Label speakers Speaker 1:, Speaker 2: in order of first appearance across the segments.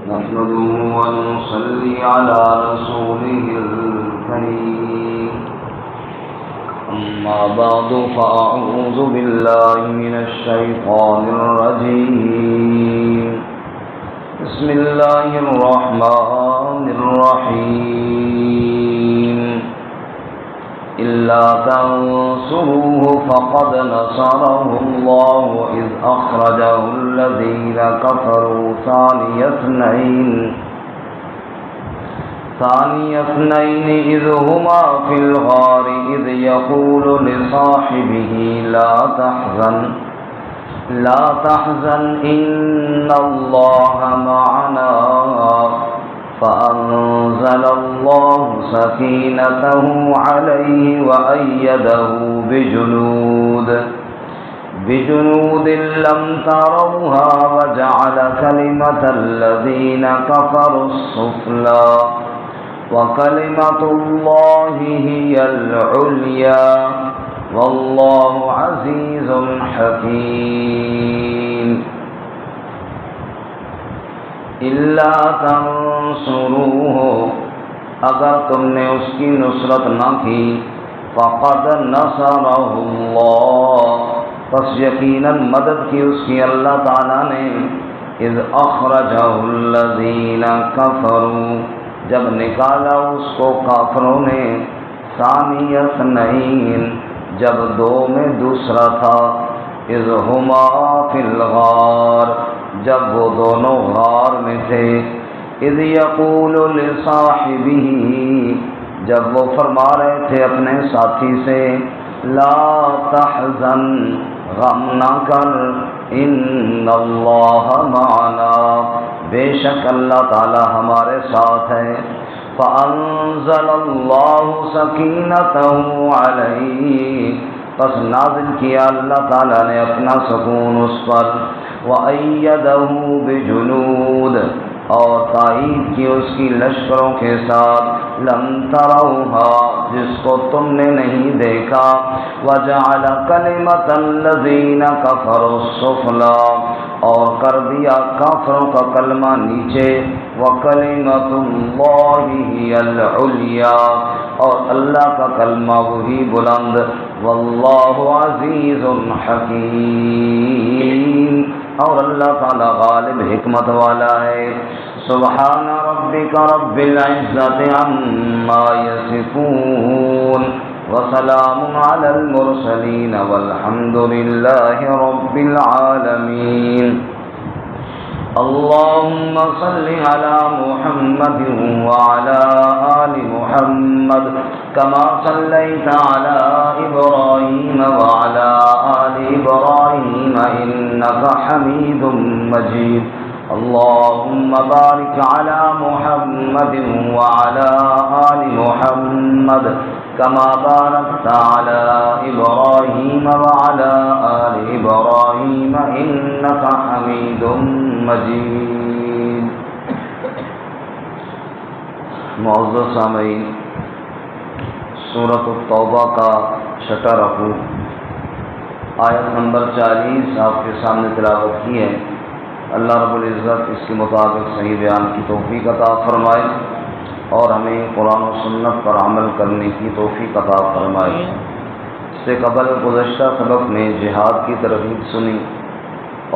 Speaker 1: نحمده ونصلي على رسوله الكريم أما بعد فأعوذ بالله من الشيطان الرجيم بسم الله الرحمن الرحيم إلا تنصروه فقد نصره الله إذ أخرجه الذين كفروا ثاني اثنين إذ هما في الغار إذ يقول لصاحبه لا تحزن إن الله معنا فأنزل الله سكينته عليه وأيده بجنود لم تروها وجعل كلمة الذين كفروا السفلى وكلمة الله هي العليا والله عزيز حكيم إلا تنصروه اگر تم نے اس کی نصرت نہ کی فقد نصرہ اللہ پس یقیناً مدد کی اس کی اللہ تعالیٰ نے اذ اخرجہ الذین کفروا جب نکالا اس کو کافروں نے ثانی اثنین جب دو میں دوسرا تھا اذ ہما فی الغار جب وہ دونوں غار میں تھے اذ یقول لصاحبہ جب وہ فرما رہے تھے اپنے ساتھی سے لا تحزن غم نہ کر ان اللہ معنا بے شک اللہ تعالی ہمارے ساتھ ہے فانزل اللہ سکینتہ علیہ پس نازل کیا اللہ تعالی نے اپنا سکون اس پر وَأَيَّدَهُ بِجُنُودٍ اور تائید کی اس کی لشکروں کے ساتھ لم تروها جس کو تم نے نہیں دیکھا وَجَعَلَ كَلِمَةَ الَّذِينَ كَفَرُوا السُّفْلَى اور کر دیا کافروں کا کلمہ نیچے وَكَلِمَةُ اللَّهِ هِيَ الْعُلْيَا اور اللہ کا کلمہ وہی بلند واللہ عزیز حکیم اور اللہ تعالی غالب حکمت والا ہے سبحان ربک رب العزت عما یصفون وسلام علی المرسلین والحمد للہ رب العالمین اللهم صل على محمد وعلى آل محمد كما صليت على إبراهيم وعلى آل إبراهيم إنك حميد مجيد اللهم بارك على محمد وعلى آل محمد كما باركت على إبراهيم وعلى آل إبراهيم إنك حميد مجيد معزز سامعین سورۃ التوبہ کا چھٹا رکوع آیت نمبر 40 آپ کے سامنے تلاوت کی ہے اللہ رب العزت اس کے مطابق صحیح بیان کی توفیق عطا فرمائے اور ہمیں قرآن و سنت پر عمل کرنے کی توفیق عطا فرمائے اس سے قبل گزشتہ سبق میں جہاد کی ترغیب سنی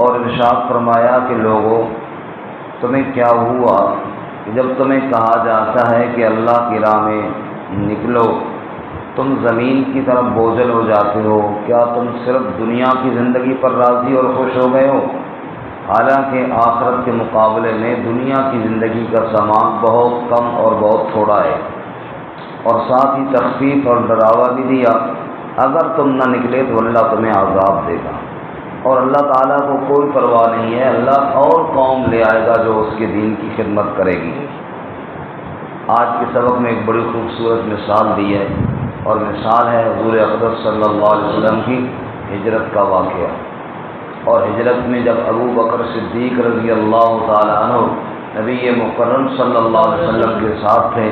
Speaker 1: اور ارشاد فرمایا کہ لوگوں تمہیں کیا ہوا کہ جب تمہیں کہا جاتا ہے کہ اللہ کی راہ میں نکلو تم زمین کی طرف بوجھل ہو جاتے ہو کیا تم صرف دنیا کی زندگی پر راضی اور خوش ہو گئے ہو حالانکہ آخرت کے مقابلے میں دنیا کی زندگی کا سامان بہت کم اور بہت تھوڑا ہے اور ساتھ ہی تخفیف اور ڈراوا بھی دیا اگر تم نہ نکلے تو اللہ تمہیں عذاب دے گا اور اللہ تعالیٰ کو کوئی پرواہ نہیں ہے اللہ اور قوم لے آئے گا جو اس کے دین کی خدمت کرے گی آج کے سبق میں ایک بڑی خوبصورت مثال دی ہے اور مثال ہے حضور اقدس صلی اللہ علیہ وسلم کی ہجرت کا واقعہ اور ہجرت میں جب ابو بکر صدیق رضی اللہ تعالیٰ عنہ نبی مکرم صلی اللہ علیہ وسلم کے ساتھ تھے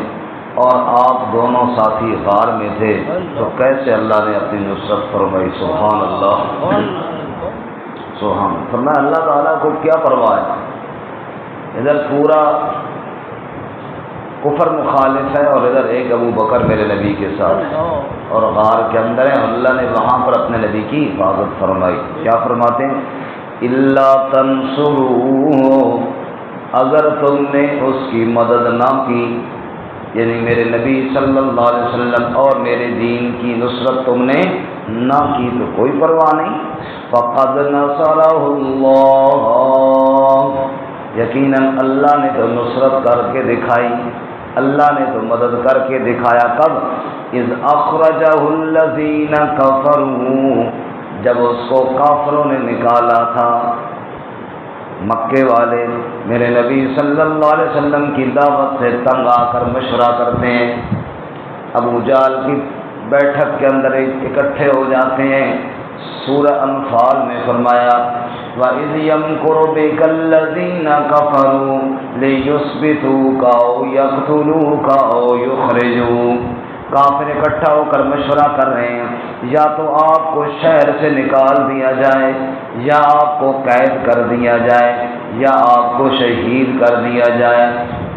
Speaker 1: اور آپ دونوں ساتھی غار میں تھے تو کیسے اللہ نے اپنی نصرت فرمائی. سبحان اللہ. سبحان فرمایا اللہ تعالیٰ کو کیا پرواہ ہے ادھر پورا کفر مخالف ہے اور ادھر ایک ابو بکر میرے نبی کے ساتھ اور غار کے اندر ہے. اللہ نے وہاں پر اپنے نبی کی حفاظت فرمائی. کیا فرماتے ہیں؟ الا تنصروہ، اگر تم نے اس کی مدد نہ کی، یعنی میرے نبی صلی اللہ علیہ وسلم اور میرے دین کی نصرت تم نے نہ کی تو کوئی پرواہ نہیں. فقد نصرہ اللہ، یقیناً اللہ نے تو نصرت کر کے دکھائی، اللہ نے تو مدد کر کے دکھایا. کب؟ اذ اخرجہ الذین کفروا، جب اس کو کافروں نے نکالا تھا. مکے والے میرے نبی صلی اللہ علیہ وسلم کی دعوت سے تنگ آ کر مشورہ کرتے ہیں، ابو جہل کی بیٹھک کے اندر اکٹھے ہو جاتے ہیں. سورہ انفال میں فرمایا وَإِذْ يَمْكُرُ بِكَ الَّذِينَ كَفَرُوا لِيُثْبِتُوكَ أَوْ يَقْتُلُوكَ أَوْ يُخْرِجُوكَ. کافر اکٹھا ہو کر مشورہ کر رہے ہیں، یا تو آپ کو شہر سے نکال دیا جائے، یا آپ کو قید کر دیا جائے، یا آپ کو شہید کر دیا جائے.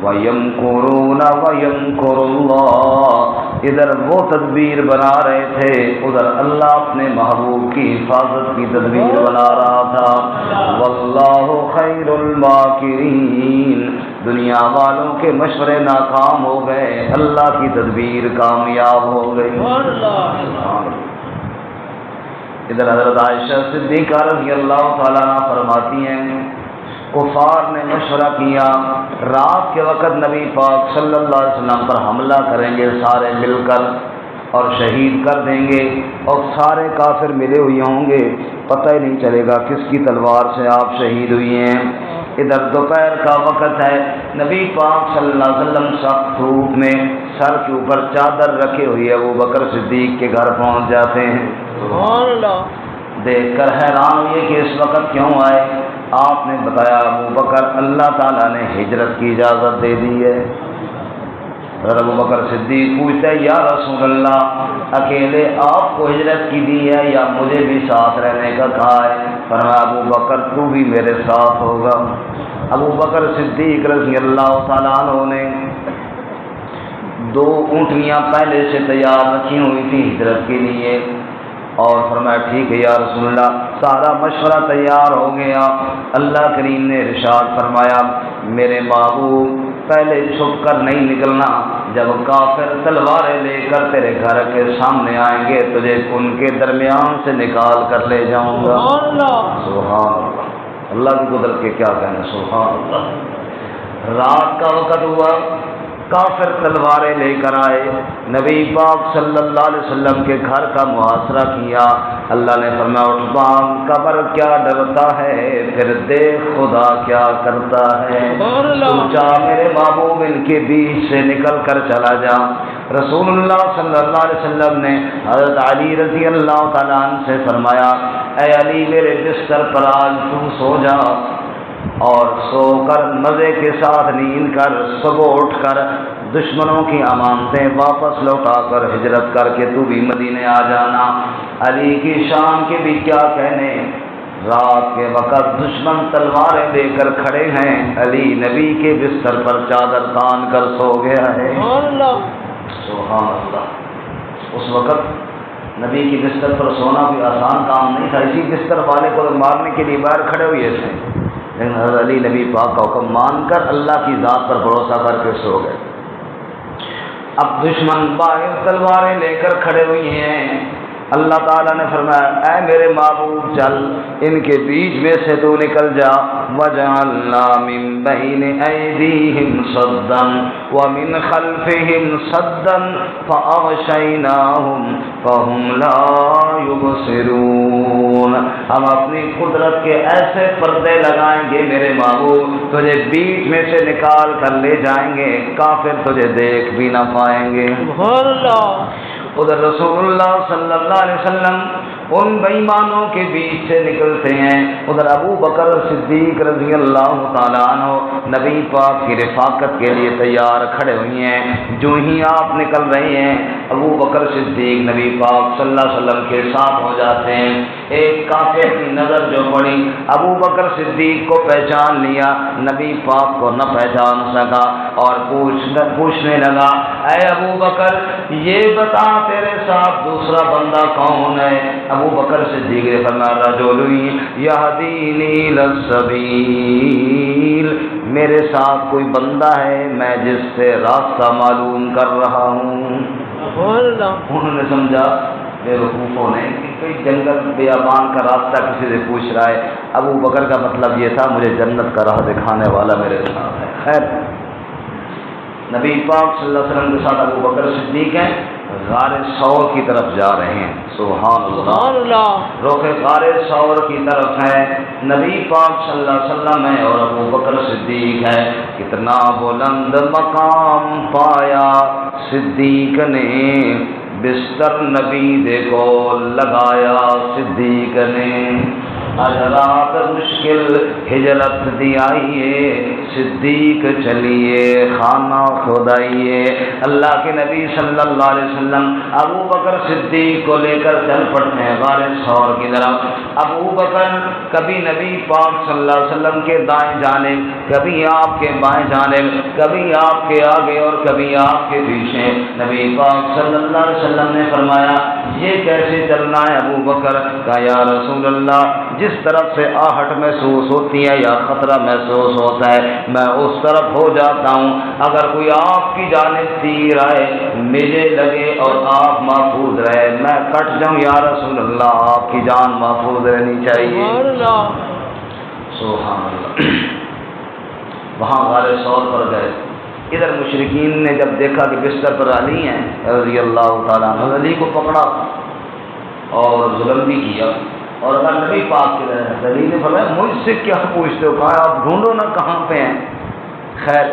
Speaker 1: وَيَمْكُرُونَ وَيَمْكُرُ اللَّهُ، ادھر وہ تدبیر بنا رہے تھے، ادھر اللہ اپنے محبوب کی حفاظت کی تدبیر بنا رہا تھا. وَاللَّهُ خَيْرُ الْمَاكِرِينَ، دنیا والوں کے مشورے ناکام ہو گئے، اللہ کی تدبیر کامیاب ہو گئی. ادھر حضرت عائشہ صدیقہ رضی اللہ تعالیٰ عنہ فرماتی ہیں کفار نے مشورہ کیا رات کے وقت نبی پاک صلی اللہ علیہ وسلم پر حملہ کریں گے سارے مل کر اور شہید کر دیں گے، اور سارے کافر ملے ہوئے ہوں گے، پتہ ہی نہیں چلے گا کس کی تلوار سے آپ شہید ہوئی ہیں. ادھر دوپہر کا وقت ہے، نبی پاک صلی اللہ علیہ وسلم سخت دھوپ میں سر کے اوپر چادر رکھے ہوئی ابو بکر صدیق کے گھر پہنچ جاتے ہیں. سبحان اللہ. دیکھ کر حیران ہوئے کہ اس وقت کیوں آئے. آپ نے بتایا ابو بکر اللہ تعالیٰ نے ہجرت کی اجازت دے دی ہے. ابو بکر صدیق پوچھتے ہیں یا رسول اللہ اکیلے آپ کو ہجرت کی دی ہے یا مجھے بھی ساتھ رہنے کا کہا ہے؟ فرمایا ابو بکر تو بھی میرے ساتھ ہوگا. ابو بکر صدیق رضی اللہ تعالیٰ عنہ نے 2 اونٹنیاں پہلے سے تیار رکھی ہوئی تھی ہجرت کے لیے، اور فرمایا ٹھیک ہے یا رسول اللہ. سارا مشورہ تیار ہو گیا. اللہ کریم نے ارشاد فرمایا میرے محبوب پہلے چھپ کر نہیں نکلنا، جب کافر تلواریں لے کر تیرے گھر کے سامنے آئیں گے تجھے ان کے درمیان سے نکال کر لے جاؤں گا. سبحان اللہ. اللہ کی قدرت کے کیا کہنا. سبحان اللہ. رات کا وقت ہوا، کافر تلواریں لے کر آئے، نبی پاک صلی اللہ علیہ وسلم کے گھر کا محاصرہ کیا. اللہ نے فرمایا اٹھ بام، قبر کیا ڈرتا ہے پھر دیکھ خدا کیا کرتا ہے. سوچا میرے محبوب ان کے بیچ سے نکل کر چلا جا. رسول اللہ صلی اللہ علیہ وسلم نے حضرت علی رضی اللہ تعالیٰ عنہ سے فرمایا اے علی میرے بستر پر آج تو سو جا، اور سو کر مزے کے ساتھ نیند کر صبح اٹھ کر دشمنوں کی امانتیں واپس لوٹا کر ہجرت کر کے تو بھی مدینے آ جانا. علی کی شان کے بھی کیا کہنے، رات کے وقت دشمن تلواریں لے کر کھڑے ہیں، علی نبی کے بستر پر چادر تان کر سو گیا ہے. سبحان اللہ. اس وقت نبی کی بستر پر سونا بھی آسان کام نہیں تھا، اسی بستر والے کو مارنے کے لیے باہر کھڑے ہوئے تھے، لیکن حضرت علی نبی پاک کا حکم مان کر اللہ کی ذات پر بھروسہ کر کے سو گئے. اب دشمن باہر تلواریں لے کر کھڑے ہوئی ہیں. اللہ تعالیٰ نے فرمایا اے میرے محبوب چل ان کے بیچ میں سے تو نکل جا. وَجَعَلْنَا مِن بَيْنِ أَيْدِيهِمْ صَدًّا وَمِنْ خَلْفِهِمْ صَدًّا فَأَغْشَيْنَاهُمْ فَهُمْ لَا يُبْصِرُونَ. ہم اپنی قدرت کے ایسے پردے لگائیں گے میرے محبوب تجھے بیچ میں سے نکال کر لے جائیں گے، کافر تجھے دیکھ بھی نہ پائیں گے. سبحان اللہ. ادھر رسول اللہ صلی اللہ علیہ وسلم ان بےایمانوں کے بیچ سے نکلتے ہیں۔ ادھر ابو بکر صدیق رضی اللہ تعالیٰ عنہ نبی پاک کی رفاقت کے لیے تیار کھڑے ہوئے ہیں۔ جو ہی آپ نکل رہے ہیں ابو بکر صدیق نبی پاک صلی اللہ علیہ وسلم کے ساتھ ہو جاتے ہیں۔ ایک کافر کی نظر جو پڑی ابو بکر صدیق کو پہچان لیا، نبی پاک کو نہ پہچان سکا اور پوچھنے لگا، اے ابو بکر یہ بتا تیرے ساتھ دوسرا بندہ کون ہے؟ ابو بکر صدیق نے فرمایا، رجل یہدینی للسبیل، میرے ساتھ کوئی بندہ ہے میں جس سے راستہ معلوم کر رہا ہوں۔ انہوں نے سمجھا بے وقوفوں نے کہ کوئی جنگل بیابان کا راستہ کسی سے پوچھ رہا ہے۔ ابو بکر کا مطلب یہ تھا مجھے جنت کا راہ دکھانے والا میرے ساتھ ہے۔ خیر نبی پاک صلی اللہ علیہ وسلم کے ساتھ ابو بکر صدیق ہیں، غار ثور کی طرف جا رہے ہیں۔ سبحان اللہ، رخ غار ثور کی طرف ہے، نبی پاک صلی اللہ علیہ وسلم ہے اور ابو بکر صدیق ہے۔ کتنا بلند مقام پایا صدیق نے، بستر نبی دیکھو لگایا صدیق نے، حضرات مشکل ہجرت دی آئیے صدیق چلیے خانہ کھدائیے۔ اللہ کے نبی صلی اللہ علیہ وسلم ابو بکر صدیق کو لے کر چل پڑتے ہیں غار ثور کی طرف۔ ابو بکر کبھی نبی پاک صلی اللہ علیہ وسلم کے دائیں جانب، کبھی آپ کے بائیں جانب، کبھی آپ کے آگے اور کبھی آپ کے پیچھے۔ نبی پاک صلی اللہ علیہ وسلم نے فرمایا یہ کیسے چلنا ہے ابو بکر؟ کہا یا رسول اللہ جس طرف سے آہٹ محسوس ہوتی ہے یا خطرہ محسوس ہوتا ہے میں اس طرف ہو جاتا ہوں۔ اگر کوئی آپ کی جانب تیر آئے مجھے لگے اور آپ محفوظ رہے میں کٹ جاؤں یا رسول اللہ، آپ کی جان محفوظ رہنی چاہیے۔ سبحان اللہ۔ وہاں غار ثور پر گئے، ادھر مشرکین نے جب دیکھا کہ بستر پر علی ہیں رضی اللہ تعالیٰ عنہ، علی کو پکڑا اور ظلم بھی کیا اور اگر نبی پاک کے علی نے فرمایا مجھ سے کیا پوچھتے ہو، کہا آپ ڈھونڈو نا کہاں پہ ہیں۔ خیر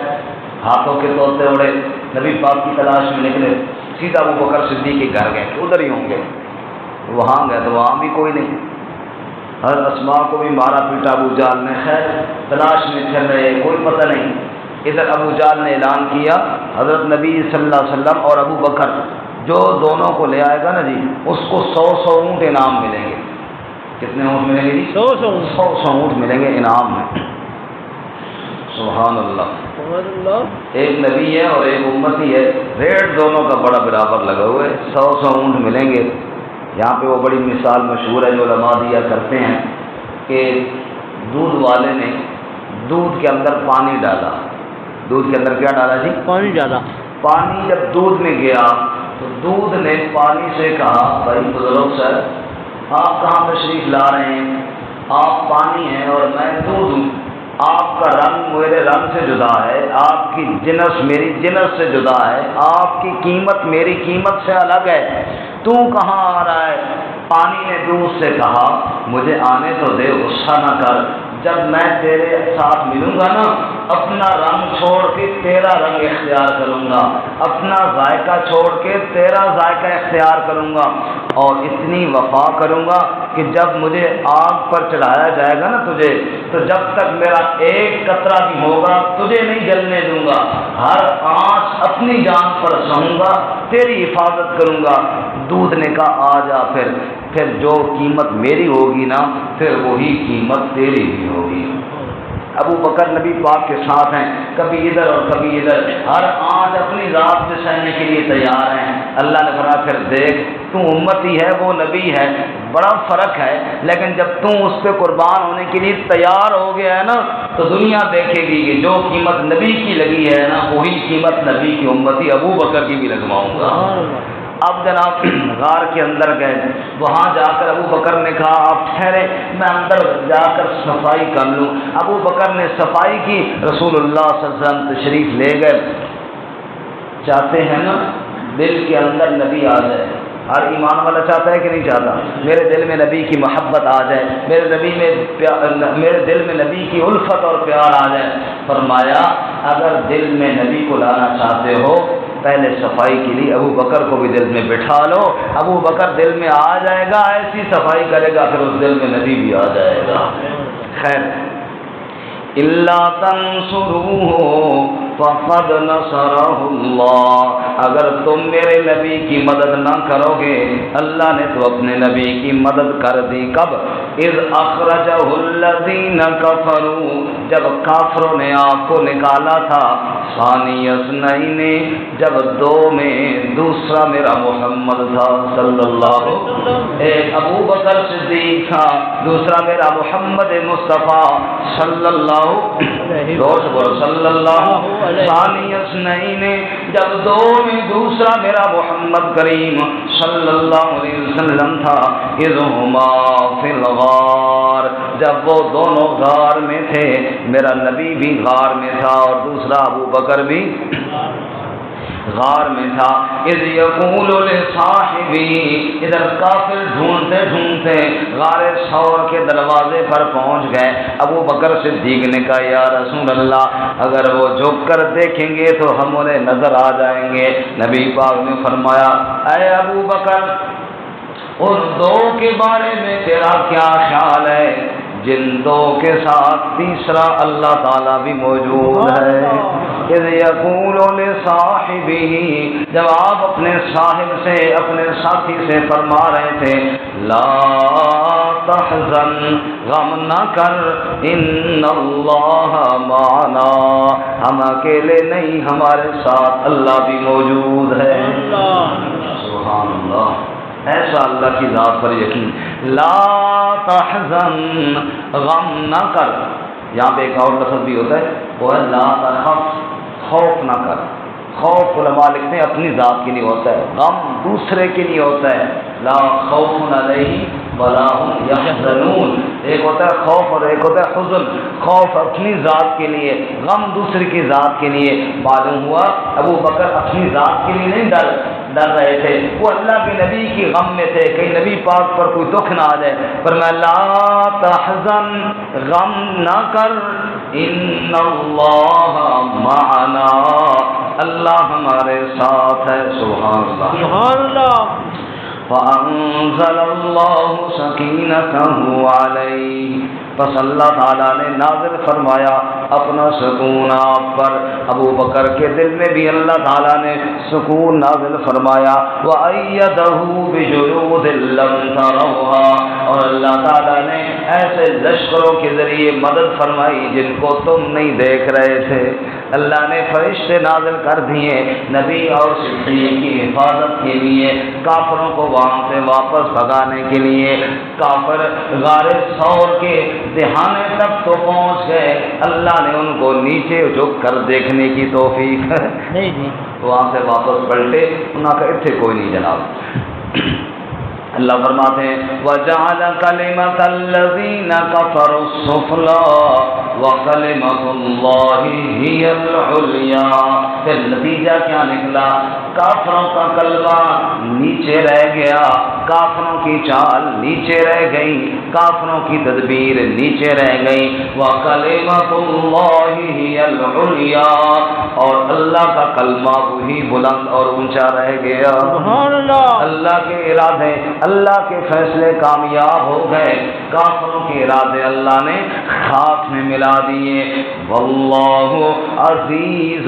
Speaker 1: ہاتھوں کے طوطے اڑے، نبی پاک کی تلاش میں نکلے، سیدھا ابو بکر صدیق کے گھر گئے کہ ادھر ہی ہوں گے۔ وہاں گئے تو وہاں بھی کوئی نہیں، حضرت اسماء کو بھی مارا پیٹا ابو جہل نے۔ خیر تلاش میں چل رہے کوئی پتہ نہیں۔ ادھر ابو جہل نے اعلان کیا حضرت نبی صلی اللہ علیہ وسلم اور ابو بکر جو دونوں کو لے آئے گا نا جی اس کو 100 اونٹ انعام ملیں گے۔ کتنے اونٹ ملیں گے جی؟ 100 اونٹ ملیں گے انعام میں۔ سبحان اللہ، ایک نبی ہے اور ایک امتی ہے، ریٹ دونوں کا بڑا برابر لگا ہوا ہے، 100 اونٹ ملیں گے۔ یہاں پہ وہ بڑی مثال مشہور ہے جو علماء دیا کرتے ہیں کہ دودھ والے نے دودھ کے اندر پانی ڈالا، دودھ کے اندر کیا ڈالا جی؟ پانی ڈالا۔ پانی جب دودھ میں گیا تو دودھ نے پانی سے کہا بھائی بزرگ صاحب آپ کہاں تشریف لا رہے ہیں؟ آپ پانی ہیں اور میں دودھ ہوں، آپ کا رنگ میرے رنگ سے جدا ہے، آپ کی جنس میری جنس سے جدا ہے، آپ کی قیمت میری قیمت سے الگ ہے، تو کہاں آ رہا ہے؟ پانی نے دودھ سے کہا مجھے آنے تو دے، غصہ نہ کر، جب میں تیرے ساتھ ملوں گا نا اپنا رنگ چھوڑ کے تیرا رنگ اختیار کروں گا، اپنا ذائقہ چھوڑ کے تیرا ذائقہ اختیار کروں گا، اور اتنی وفا کروں گا کہ جب مجھے آگ پر چڑھایا جائے گا نا تجھے تو جب تک میرا ایک قطرہ بھی ہوگا تجھے نہیں جلنے دوں گا، ہر آنچ اپنی جان پر سہوں گا، تیری حفاظت کروں گا۔ دودھ نے کہا آ جا، پھر جو قیمت میری ہوگی نا پھر وہی قیمت تیری بھی ہوگی۔ ابو بکر نبی پاک کے ساتھ ہیں، کبھی ادھر اور کبھی ادھر، ہر آنچ اپنی ذات سے سہنے کے لیے تیار ہیں۔ اللہ نے فرمایا پھر دیکھ تو امتی ہے وہ نبی ہے، بڑا فرق ہے، لیکن جب تم اس پہ قربان ہونے کے لیے تیار ہو گیا ہے نا تو دنیا دیکھے گی کہ جو قیمت نبی کی لگی ہے نا وہی قیمت نبی کی امتی ابو بکر کی بھی لگواؤں گا۔ اب جناب غار کے اندر گئے، وہاں جا کر ابو بکر نے کہا آپ ٹھہرے میں اندر جا کر صفائی کر لوں۔ ابو بکر نے صفائی کی، رسول اللہ صلی اللہ علیہ وسلم تشریف لے گئے۔ چاہتے ہیں نا دل کے اندر نبی آ جائے، ہر ایمان والا چاہتا ہے کہ نہیں چاہتا؟ میرے دل میں نبی کی محبت آ جائے، میرے دل میں نبی کی الفت اور پیار آ جائے۔ فرمایا اگر دل میں نبی کو لانا چاہتے ہو پہلے صفائی کے لیے ابو بکر کو بھی دل میں بٹھا لو، ابو بکر دل میں آ جائے گا، ایسی صفائی کرے گا پھر اس دل میں نبی بھی آ جائے گا۔ خیر، الا تنصروه فقد نصره اللہ، اگر تم میرے نبی کی مدد نہ کرو گے اللہ نے تو اپنے نبی کی مدد کر دی۔ کب؟ اذ اخرجہ الذین کفروا، جب کافروں نے آپ کو نکالا تھا، ثانی اثنین، جب دو میں دوسرا میرا محمد تھا صلی اللہ علیہ وسلم، ایک ابو بکر صدیق تھا، دوسرا میرا محمد مصطفیٰ صلی اللہ صلی اللہ ثانی اثنین، جب دو میں دوسرا میرا محمد کریم صلی اللہ علیہ وسلم تھا، اذ ہما فی الغار، جب وہ دونوں غار میں تھے، میرا نبی بھی غار میں تھا اور دوسرا ابو بکر بھی غار میں تھا۔ اذ یقول لصاحبہ، ادھر کافر ڈھونڈتے ڈھونڈتے غار ثور کے دروازے پر پہنچ گئے، ابو بکر صدیق نے کہا یا رسول اللہ اگر وہ جھک کر دیکھیں گے تو ہم انہیں نظر آ جائیں گے۔ نبی پاک نے فرمایا اے ابو بکر ان دو کے بارے میں تیرا کیا خیال ہے جن دو کے ساتھ تیسرا اللہ تعالیٰ بھی موجود ہے؟ اذ یقول لصاحبہ، جب آپ اپنے صاحب سے اپنے ساتھی سے فرما رہے تھے لا تحزن، غم نہ کر، ان اللہ معنا، ہم اکیلے نہیں ہمارے ساتھ اللہ بھی موجود ہے۔ سبحان اللہ، ایسا اللہ کی ذات پر یقین۔ لا تحزن، غم نہ کر، یہاں پہ ایک اور لفظ بھی ہوتا ہے وہ ہے لا تخف، خوف نہ کر۔ خوف علماء لکھتے ہیں اپنی ذات کے لیے ہوتا ہے، غم دوسرے کے لیے ہوتا ہے۔ لا خوف علیہم ولا هم یحزنون، ایک ہوتا ہے خوف اور ایک ہوتا ہے حزن۔ خوف اپنی ذات کے لیے، غم دوسرے کی ذات کے لیے۔ معلوم ہوا ابو بکر اپنی ذات کے لیے نہیں ڈر رہے تھے، وہ اللہ کے نبی کی غم میں تھے کہ نبی پاک پر کوئی دکھ نہ آ جائے۔ فرمایا لا تحزن، غم نہ کر، ان اللہ معنا، اللہ ہمارے ساتھ ہے۔ سبحان اللہ، سبحان اللہ۔ فَأَنزَلَ اللَّهُ سَكِينَتَهُ عَلَيْهِ، پس اللہ تعالیٰ نے نازل فرمایا اپنا سکون آپ پر۔ ابو بکر کے دل میں بھی اللہ تعالیٰ نے سکون نازل فرمایا۔ وَأَيَّدَهُ بِجُنُودٍ لَّمْ تَرَوْهَا، اور اللہ تعالیٰ نے ایسے لشکروں کے ذریعے مدد فرمائی جن کو تم نہیں دیکھ رہے تھے۔ اللہ نے فرشتے نازل کر دیے نبی اور صدیق کی حفاظت کے لیے، کافروں کو وہاں سے واپس بھگانے کے لیے۔ کافر غار ثور کے دہانے تک تو پہنچ گئے، اللہ نے ان کو نیچے جھک کر دیکھنے کی توفیق نہیں دی، وہاں سے واپس پلٹے، انہوں نے کہا اتنے کوئی نہیں جناب۔ اللہ فرماتے ہیں وَجَعَلَ كَلِمَةَ الَّذِينَ كَفَرُوا السُّفْلَىٰ وَكَلِمَةُ اللَّهِ هِيَ الْعُلْيَا، پھر نتیجہ کیا نکلا؟ کافروں کا کلمہ نیچے رہ گیا، کافروں کی چال نیچے رہ گئی، کافروں کی تدبیر نیچے رہ گئی۔ وَكَلِمَةُ اللَّهِ هِيَ الْعُلْيَا، اور اللہ کا کلمہ وہی بلند اور اونچا رہ گیا۔ سبحان اللہ، اللہ کے ارادے، اللہ کے فیصلے کامیاب ہو گئے، کافروں کے ارادے اللہ نے خاک میں ملا دیے۔ واللہ عزیز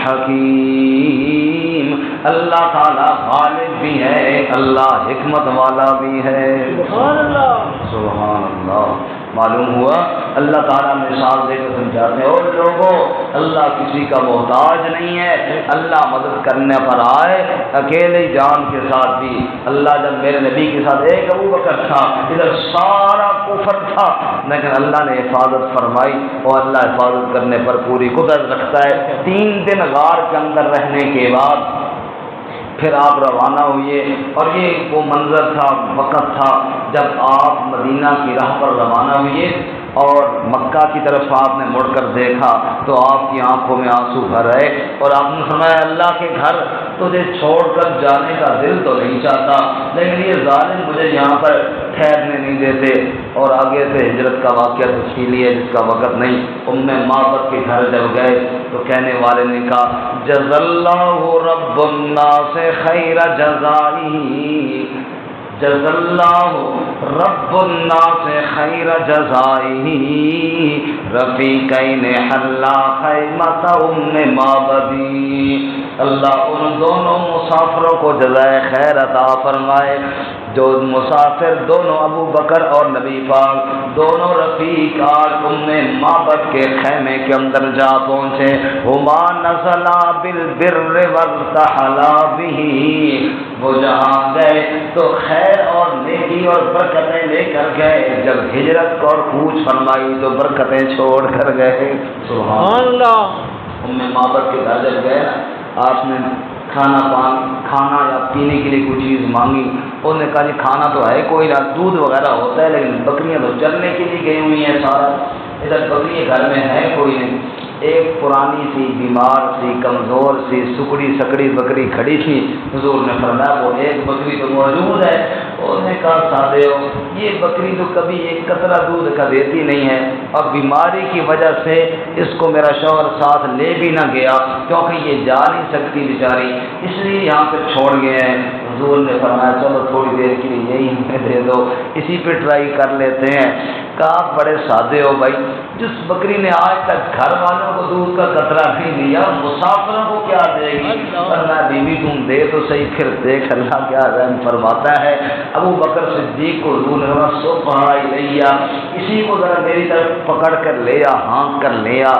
Speaker 1: حکیم، اللہ تعالیٰ غالب بھی ہے، اللہ حکمت والا بھی ہے۔ سبحان اللہ، سبحان اللہ۔ معلوم ہوا اللہ تعالیٰ مثال دے کر سمجھاتے ہیں اور لوگوں اللہ کسی کا محتاج نہیں ہے، اللہ مدد کرنے پر آئے اکیلے جان کے ساتھ بھی۔ اللہ جب میرے نبی کے ساتھ ایک ابو بکر تھا، ادھر سارا کفر تھا، لیکن اللہ نے حفاظت فرمائی اور اللہ حفاظت کرنے پر پوری قدرت رکھتا ہے۔ 3 دن غار کے اندر رہنے کے بعد پھر آپ روانہ ہوئے، اور یہ وہ منظر تھا، وقت تھا جب آپ مدینہ کی راہ پر روانہ ہوئے اور مکہ کی طرف آپ نے مڑ کر دیکھا تو آپ کی آنکھوں میں آنسو بھر آئے، اور آپ نے فرمایا اللہ کے گھر تجھے چھوڑ کر جانے کا دل تو نہیں چاہتا، لیکن یہ ظالم مجھے یہاں پر ٹھہرنے نہیں دیتے، اور آگے سے ہجرت کا واقعہ تفصیلی ہے جس کا وقت نہیں۔ معبد کے گھر جب گئے تو کہنے والے نے کہا جزا اللہ رب الناس خیر جزائہ، جزا اللہ رب الناس خیر جزائہ رفیقین حلا خیمۃ معبدی۔ اللہ ان دونوں مسافروں کو جزائے خیر عطا فرمائے جو مسافر دونوں ابو بکر اور نبی پاک دونوں رفیق آج معبد کے خیمے کے اندر جا پہنچے۔ ہما نزلا بالبر وارتحلا بہ، وہ جہاں گئے تو خیر اور نیکی اور برکتیں لے کر گئے، جب ہجرت اور کوچ فرمائی تو برکتیں چھوڑ کر گئے۔ سبحان اللہ۔ معبد کے گھر جب گئے آپ نے کھانا یا پینے کے لیے کوئی چیز مانگی، انہوں نے کہا جی کھانا تو ہے کوئی نہ، دودھ وغیرہ ہوتا ہے لیکن بکریاں تو چرنے کے لیے گئی ہوئی ہیں، سارا ادھر بکری گھر میں ہے کوئی نہیں۔ ایک پرانی سی بیمار سی کمزور سی سکڑی سکڑی بکری کھڑی تھی، حضور نے فرمایا وہ ایک بکری تو موجود ہے۔ انہوں نے کہا سادے ہو، یہ بکری تو کبھی ایک قطرہ دودھ کا دیتی نہیں ہے، اور بیماری کی وجہ سے اس کو میرا شوہر ساتھ لے بھی نہ گیا کیونکہ یہ جا نہیں سکتی بیچاری، اس لیے یہاں پہ چھوڑ گئے ہیں۔ حضور نے فرمایا چلو تھوڑی دیر کے لیے یہی ہمیں دے دو، اسی پہ ٹرائی کر لیتے ہیں۔ کہا بڑے سادے ہو بھائی، جس بکری نے آج تک گھر والوں کو دودھ کا قطرہ نہیں دیا مسافروں کو کیا دے گی؟ فرمایا بیوی تم دے تو صحیح، پھر دیکھ اللہ کیا رحم فرماتا ہے۔ ابو بکر صدیق کو حضور نے فرمایا سبحا الیہ، اسی کو ذرا میری طرف پکڑ کر لیا، ہانک کر لیا۔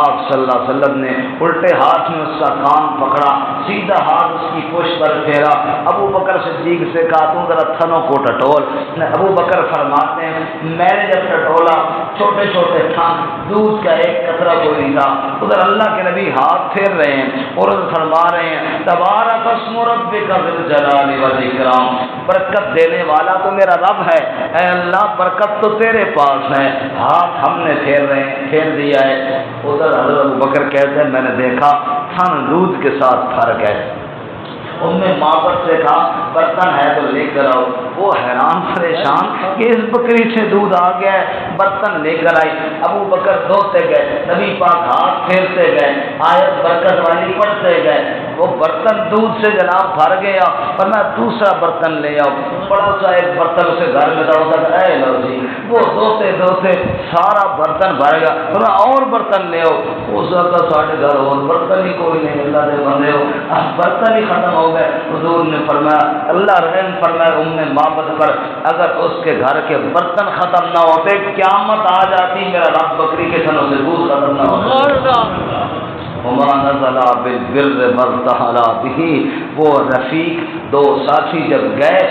Speaker 1: آپ صلی اللہ علیہ وسلم نے الٹے ہاتھ میں اس کا کان پکڑا، سیدھا ہاتھ اس کی پشت پر پھیرا۔ ابو بکر صدیق سے کہا تم ذرا تھنوں کو ٹٹول۔ ابو بکر فرماتے ہیں میں نے جب ٹٹولا چھوٹے چھوٹے تھن، دودھ کا ایک قطرہ کوئی نہیں تھا۔ ادھر اللہ کے نبی ہاتھ پھیر رہے ہیں اور فرما رہے ہیں تبارک اسم ربک ذی الجلال والاکرام، برکت دینے والا تو میرا رب ہے، اے اللہ برکت تو تیرے پاس ہے۔ ہاتھ ہم نے پھیر دیا ہے۔ ادھر حضرت ابو بکر کہتے ہیں میں نے دیکھا تھن دودھ کے ساتھ فرق ہے۔ معبد سے کہا برتن ہے تو لے کر آؤ۔ وہ حیران پریشان کہ اس بکری سے دودھ آ گیا ہے، برتن لے کر آئی۔ ابو بکر دھوتے گئے، نبی پاک ہاتھ پھیرتے گئے، آیت برکت والی پڑھتے گئے۔ وہ برتن دودھ سے جناب بھر گیا، پر میں دوسرا برتن لے آؤ۔ بڑا سا ایک برتن اسے گھر میں تھا، اے لو جی، وہ دھوتے دھوتے سارا برتن بھر گیا، پر میں اور برتن لے آؤ۔ اس وقت ساڑھے گھر اور برتن ہی کوئی نہیں، اللہ دے بندے ہو برتن ہی ختم ہو گئے۔ حضور نے فرمایا اللہ رحم فرمائے معبد پر، اگر اس کے گھر کے برتن ختم نہ ہوتے قیامت آ جاتی، میرا رب بکری کے تھنوں سے دودھ ختم نہ ہوتا۔ وما نزل بالبر وارتحلا بہ، وہ رفیق دو ساتھی جب گئے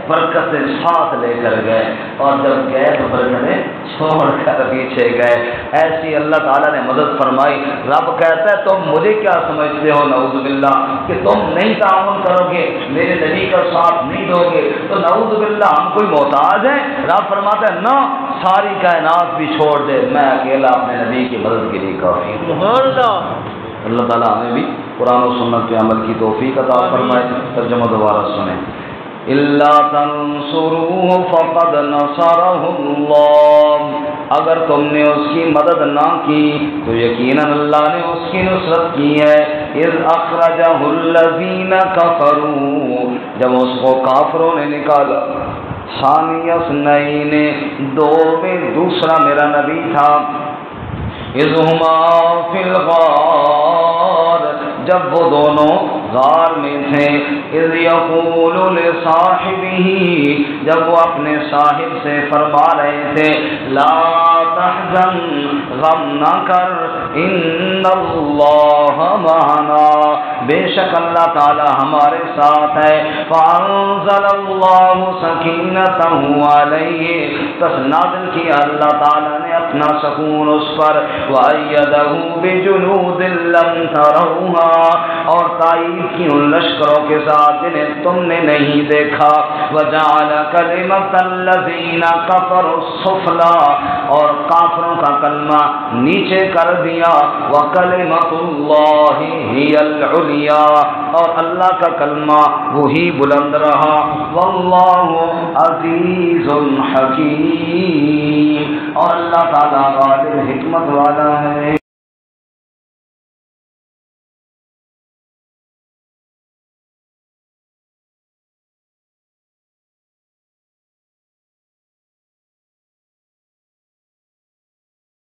Speaker 1: برکتیں ساتھ لے کر گئے، اور جب گئے تو برکتیں چھوڑ کر پیچھے گئے۔ ایسی اللہ تعالیٰ نے مدد فرمائی۔ رب کہتا ہے تم مجھے کیا سمجھتے ہو نعوذ باللہ کہ تم نہیں تعاون کرو گے، میرے نبی کا ساتھ نہیں دو گے تو نعوذ باللہ ہم کوئی محتاج ہیں؟ رب فرماتا ہے نہ، ساری کائنات بھی چھوڑ دے، میں اکیلا اپنے نبی کی مدد کے لیے کافی ہوں۔ اللہ تعالیٰ ہمیں بھی قرآن و سنت پہ عمل کی توفیق عطا فرمائے۔ ترجمہ دوبارہ سنیں۔ الا تنصروه فقد نصره اللہ، اگر تم نے اس کی مدد نہ کی تو یقیناً اللہ نے اس کی نصرت کی ہے۔ اذ اخرجہ الذین کفروا، جب اس کو کافروں نے نکالا، ثانی اثنین، دو میں دوسرا میرا نبی تھا، اذ ہما فی الغار، جب وہ دونوں غار میں تھے، اذ یقول لصاحبہ، جب وہ اپنے صاحب سے فرما رہے تھے لا تحزن، غم نہ کر، ان اللہ معنا، بے شک اللہ تعالی ہمارے ساتھ ہے۔ فانزل اللہ سکینتہ علیہ، پس نازل کیا اللہ تعالی نے اپنا سکون اس پر، وَأَيَّدَهُ بِجُنُودٍ لَّمْ تَرَوْهَا، اور تائید کی ان لشکروں کے ساتھ جنہیں تم نے نہیں دیکھا، وجعل کلمۃ الذین کفروا السفلی، اور کافروں کا کلمہ نیچے کر دیا، وکلمۃ اللہ ہی العلیا، اور اللہ کا کلمہ وہی بلند رہا، واللہ عزیز حکیم، اور اللہ تعالیٰ غالب حکمت والا ہے۔